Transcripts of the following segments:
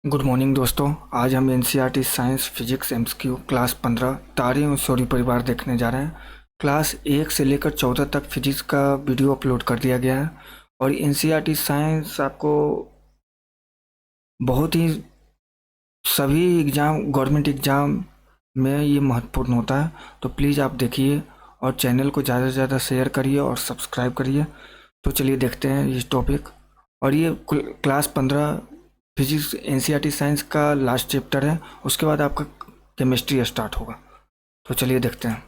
Good morning दोस्तों। आज हम NCERT science physics MCQ class 15 तारे और सौर परिवार देखने जा रहे हैं। क्लास 1 से लेकर 14 तक फिजिक्स का वीडियो अपलोड कर दिया गया है और एनसीईआरटी साइंस आपको बहुत ही सभी एग्ज़ाम गवर्नमेंट एग्ज़ाम में ये महत्वपूर्ण होता है, तो प्लीज़ आप देखिए और चैनल को ज़्यादा से ज़्यादा शेयर करिए और सब्सक्राइब करिए। तो चलिए देखते हैं ये टॉपिक। और ये क्लास 15 फिजिक्स एनसीईआरटी साइंस का लास्ट चैप्टर है, उसके बाद आपका केमिस्ट्री स्टार्ट होगा। तो चलिए देखते हैं।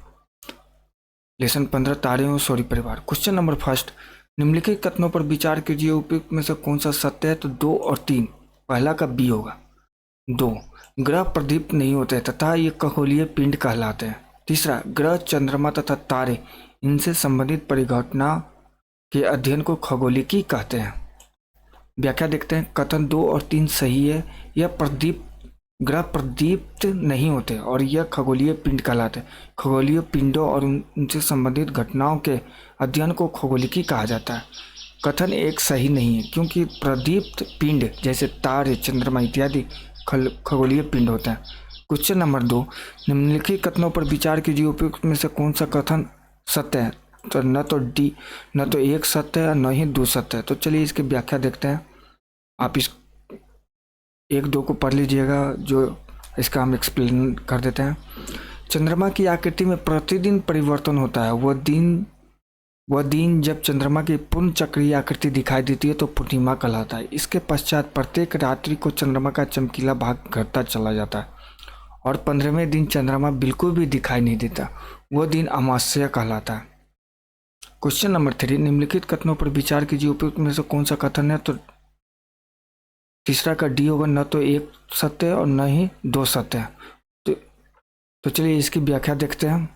लेसन 15 तारे और सौर परिवार। क्वेश्चन नंबर फर्स्ट, निम्नलिखित कथनों पर विचार कीजिए, उपयुक्त में से कौन सा सत्य है? तो 2 और 3, पहला का बी होगा। 2, ग्रह प्रदीप्त नहीं होते तथा ये खगोलीय पिंड कहलाते हैं। तीसरा, ग्रह चंद्रमा तथा तारे इनसे संबंधित परिघटना के अध्ययन को खगोलिकी कहते हैं। व्याख्या देखते हैं। कथन 2 और 3 सही है। यह ग्रह प्रदीप्त नहीं होते और यह खगोलीय पिंड कहलाते हैं। खगोलीय पिंडों और उनसे संबंधित घटनाओं के अध्ययन को खगोलिकी कहा जाता है। कथन 1 सही नहीं है, क्योंकि प्रदीप्त पिंड जैसे तारे, चंद्रमा इत्यादि खगोलीय पिंड होते हैं। क्वेश्चन नंबर 2, निम्नलिखित कथनों पर विचार कीजिए, उपयुक्त में से कौन सा कथन सत्य है? तो न तो 1 सत्य है, न ही 2 सत्य है। तो चलिए इसकी व्याख्या देखते हैं। आप इस 1-2 को पढ़ लीजिएगा, जो इसका हम एक्सप्लेन कर देते हैं। चंद्रमा की आकृति में प्रतिदिन परिवर्तन होता है। वह दिन जब चंद्रमा की पूर्ण चक्रीय आकृति दिखाई देती है तो पूर्णिमा कहलाता है। इसके पश्चात प्रत्येक रात्रि को चंद्रमा का चमकीला भाग घटता चला जाता है और 15वें दिन चंद्रमा बिल्कुल भी दिखाई नहीं देता। वह दिन अमावस्या कहलाता है। क्वेश्चन नंबर 3, निम्नलिखित कथनों पर विचार कीजिए, उपयुक्त में से कौन सा कथन है? तो तीसरा का डी होगा। न तो 1 सत्य है और न ही 2 सत्य है। तो चलिए इसकी व्याख्या देखते हैं।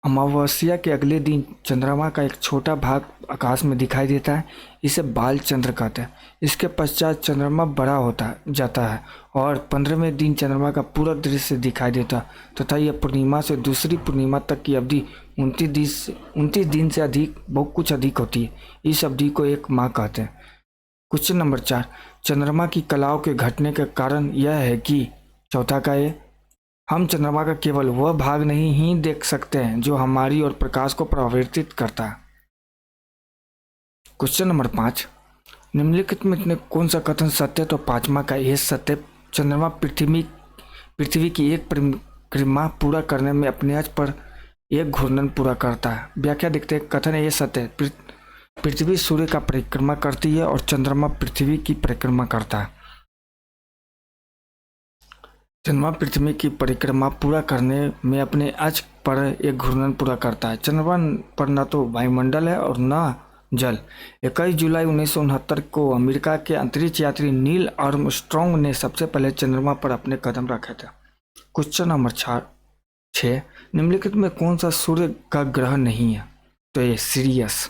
अमावस्या के अगले दिन चंद्रमा का एक छोटा भाग आकाश में दिखाई देता है। इसे बाल चंद्र कहते हैं। इसके पश्चात चंद्रमा बड़ा होता जाता है और 15वें दिन चंद्रमा का पूरा दृश्य दिखाई देता है तथा यह पूर्णिमा से दूसरी पूर्णिमा तक की अवधि 29 दिन से बहुत कुछ अधिक होती है। इस अवधि को एक माह कहते हैं। क्वेश्चन नंबर 4, चंद्रमा की कलाओं के घटने का कारण यह है कि चौथा का ये, हम चंद्रमा का केवल वह भाग नहीं ही देख सकते हैं जो हमारी और प्रकाश को परावर्तित करता है। क्वेश्चन नंबर 5, निम्नलिखित में कौन सा कथन सत्य? तो 5वां का ये सत्य। चंद्रमा पृथ्वी की एक परिक्रमा पूरा करने में अपने अक्ष पर एक घूर्णन पूरा करता है। व्याख्या देखते हैं। कथन ये सत्य है। पृथ्वी सूर्य का परिक्रमा करती है और चंद्रमा पृथ्वी की परिक्रमा करता है। चंद्रमा पृथ्वी की परिक्रमा पूरा करने में अपने अक्ष पर एक घूर्णन पूरा करता है। चंद्रमा पर न तो वायुमंडल है और न जल। 21 जुलाई 1969 को अमेरिका के अंतरिक्ष यात्री नील आर्मस्ट्रॉन्ग ने सबसे पहले चंद्रमा पर अपने कदम रखे थे। क्वेश्चन नंबर 6, निम्नलिखित में कौन सा सूर्य का ग्रह नहीं है? तो ये सीरियस।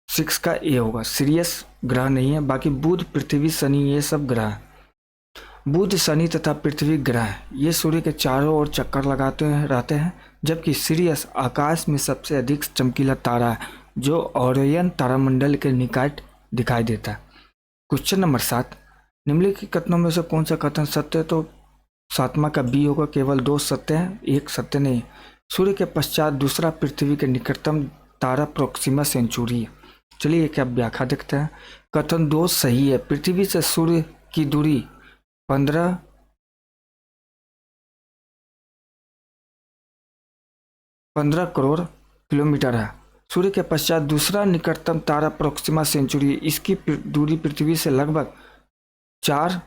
6 का ए होगा। सीरियस ग्रह नहीं है। बाकी बुध, पृथ्वी, शनि ये सब ग्रह हैं। बुध, शनि तथा पृथ्वी ग्रह ये सूर्य के चारों ओर चक्कर लगाते रहते हैं, जबकि सीरियस आकाश में सबसे अधिक चमकीला तारा है जो ओरियन तारामंडल के निकट दिखाई देता है। क्वेश्चन नंबर 7, निम्नलिखित कथनों में से कौन सा कथन सत्य है? तो 7वां का बी होगा। केवल 2 सत्य है, 1 सत्य नहीं। सूर्य के पश्चात दूसरा पृथ्वी के निकटतम तारा प्रोक्सिमा सेंचुरी है। चलिए क्या व्याख्या देखते हैं। कथन 2 सही है। पृथ्वी से सूर्य की दूरी 15 करोड़ किलोमीटर है। सूर्य के पश्चात दूसरा निकटतम तारा प्रोक्सिमा सेंचुरी, इसकी दूरी पृथ्वी से लगभग 4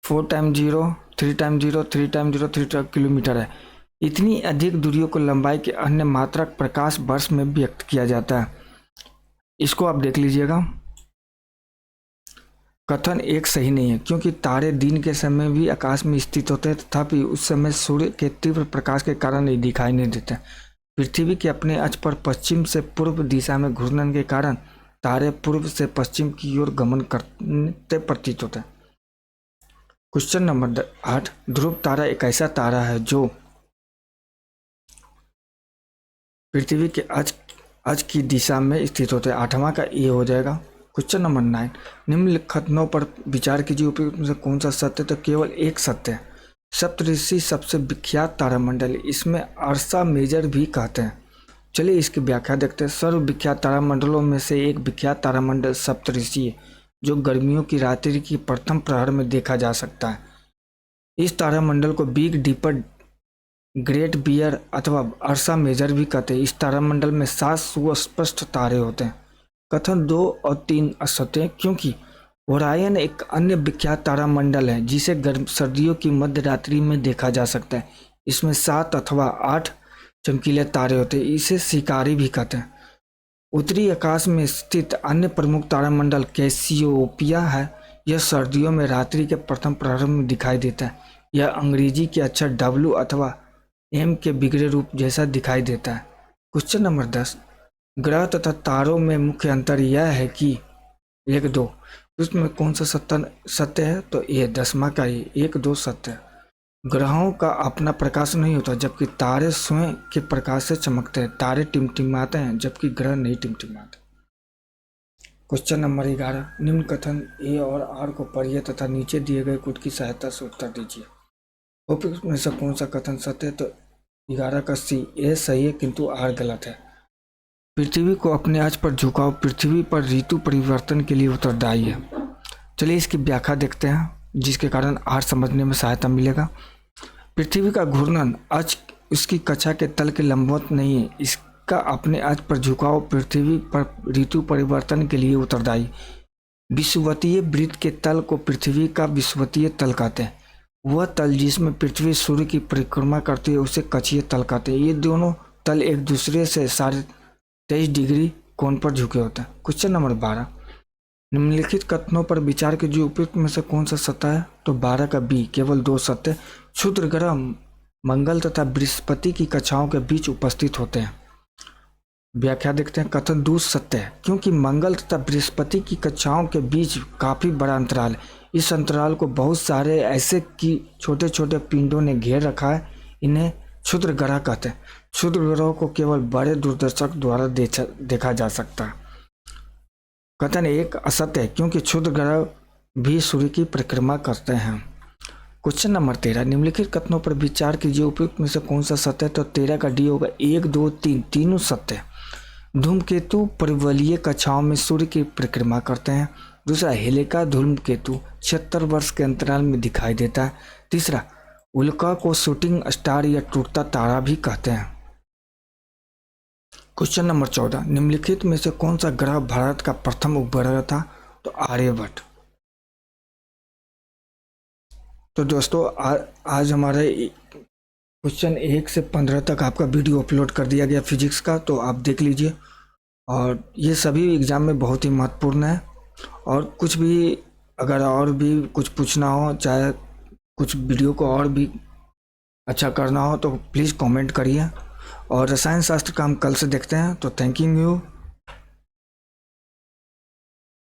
टाइम्स 0 3 टाइम्स 0 3 टाइम्स 0 3 किलोमीटर है। इतनी अधिक दूरियों को लंबाई के अन्य मात्रक प्रकाश वर्ष में व्यक्त किया जाता है। इसको आप देख लीजिएगा। कथन 1 सही नहीं है, क्योंकि तारे दिन के समय भी आकाश में स्थित होते हैं तथापि उस समय सूर्य के तीव्र प्रकाश के कारण नहीं दिखाई नहीं देते। पृथ्वी के अपने अक्ष पर पश्चिम से पूर्व दिशा में घूर्णन के कारण तारे पूर्व से पश्चिम की ओर गमन करते प्रतीत होते हैं। क्वेश्चन नंबर 8, ध्रुव तारा एक ऐसा तारा है जो पृथ्वी के अक्ष की दिशा में स्थित होते हैं। 8वां का ये हो जाएगा। क्वेश्चन नंबर 9, निम्नलिखित कथनों पर विचार कीजिए, उपयुक्त में से कौन सा सत्य है? तो केवल एक सत्य है। सप्तऋषि सबसे विख्यात तारामंडल, इसमें अर्सा मेजर भी कहते हैं। चलिए इसकी व्याख्या देखते हैं। सर्वविख्यात तारामंडलों में से एक विख्यात तारामंडल सप्तऋषि है, जो गर्मियों की रात्रि की प्रथम प्रहर में देखा जा सकता है। इस तारामंडल को बिग डीपर, ग्रेट बियर अथवा अर्सा मेजर भी कहते हैं। इस तारामंडल में 7 सुस्पष्ट तारे होते हैं। कथन 2 और 3 असत्य हैं, क्योंकि ओरायन एक अन्य विख्यात तारामंडल है जिसे सर्दियों की मध्य रात्रि में देखा जा सकता है। इसमें 7 अथवा 8 चमकीले तारे होते हैं। इसे शिकारी भी कहते हैं। उत्तरी आकाश में स्थित अन्य प्रमुख तारामंडल कैसियोपिया है। यह सर्दियों में रात्रि के प्रथम प्रारंभ में दिखाई देता है। यह अंग्रेजी के अक्षर W अथवा M के बिगड़े रूप जैसा दिखाई देता है। क्वेश्चन नंबर 10, ग्रह तथा तारों में मुख्य अंतर यह है कि 1, 2 उसमें कौन सा सत्य है? तो ये 10वां का ही 1, 2 सत्य है। ग्रहों का अपना प्रकाश नहीं होता, जबकि तारे स्वयं के प्रकाश से चमकते हैं। तारे टिमटिमाते हैं जबकि ग्रह नहीं टिमटिमाते। क्वेश्चन नंबर 11, निम्न कथन ए और आर को पढ़िए तथा नीचे दिए गए कोड की सहायता से उत्तर दीजिए। उपयुक्त में से कौन सा कथन सत्य है? तो 11 का सी, ए सही है किंतु आर गलत है। पृथ्वी को अपने अक्ष पर झुकाव पृथ्वी पर ऋतु परिवर्तन के लिए उत्तरदायी है। चलिए इसकी व्याख्या देखते हैं, जिसके कारण आर समझने में सहायता मिलेगा। पृथ्वी का घूर्णन अक्ष उसकी कक्षा के तल के लंबवत नहीं है। इसका अपने अक्ष पर झुकाव पृथ्वी पर ऋतु परिवर्तन के लिए उत्तरदायी। विषुवतीय वृत्त के तल को पृथ्वी का विषुवतीय तल कहते हैं। वह तल जिसमें पृथ्वी सूर्य की परिक्रमा करती है उसे कक्षीय तल कहते हैं। ये दोनों तल एक दूसरे से 23.5 डिग्री कोण पर झुके होते हैं। क्वेश्चन नंबर 12, निम्नलिखित कथनों पर विचार कीजिए, उपयुक्त में से कौन सा सत्य है? तो 12 का बी, केवल 2 सत्य। क्षुद्र ग्रह मंगल तथा बृहस्पति की कक्षाओं के बीच उपस्थित होते हैं। व्याख्या देखते हैं। कथन 2 सत्य है, क्योंकि मंगल तथा बृहस्पति की कक्षाओं के बीच काफी बड़ा अंतराल है। इस अंतराल को बहुत सारे ऐसे की छोटे छोटे पिंडों ने घेर रखा है। इन्हें क्षुद्र ग्रह कहते हैं। क्षुद्र ग्रहों को केवल बड़े दूरदर्शक द्वारा देखा जा सकता है। कथन 1 असत्य है, क्योंकि क्षुद्र ग्रह भी सूर्य की परिक्रमा करते हैं। क्वेश्चन नंबर 13, निम्नलिखित कथनों पर विचार कीजिए, उपयुक्त में से कौन सा सत्य है? तो 13 का डी होगा। 1, 2, 3 तीनों सत्य है। धूमकेतु परिवलीय कक्षाओं में सूर्य की परिक्रमा करते हैं। दूसरा, हेलिका धूमकेतु 76 वर्ष के अंतराल में दिखाई देता है। तीसरा, उल्का को शूटिंग स्टार या टूटता तारा भी कहते हैं। क्वेश्चन नंबर 14, निम्नलिखित में से कौन सा ग्रह भारत का प्रथम उपग्रह था? तो आर्यभट्ट। तो दोस्तों आज हमारे क्वेश्चन 1 से 15 तक आपका वीडियो अपलोड कर दिया गया फिजिक्स का, तो आप देख लीजिए। और ये सभी एग्ज़ाम में बहुत ही महत्वपूर्ण है। और कुछ भी अगर और भी कुछ पूछना हो, चाहे कुछ वीडियो को और भी अच्छा करना हो, तो प्लीज़ कमेंट करिए। और रसायन शास्त्र का हम कल से देखते हैं। तो थैंक यू।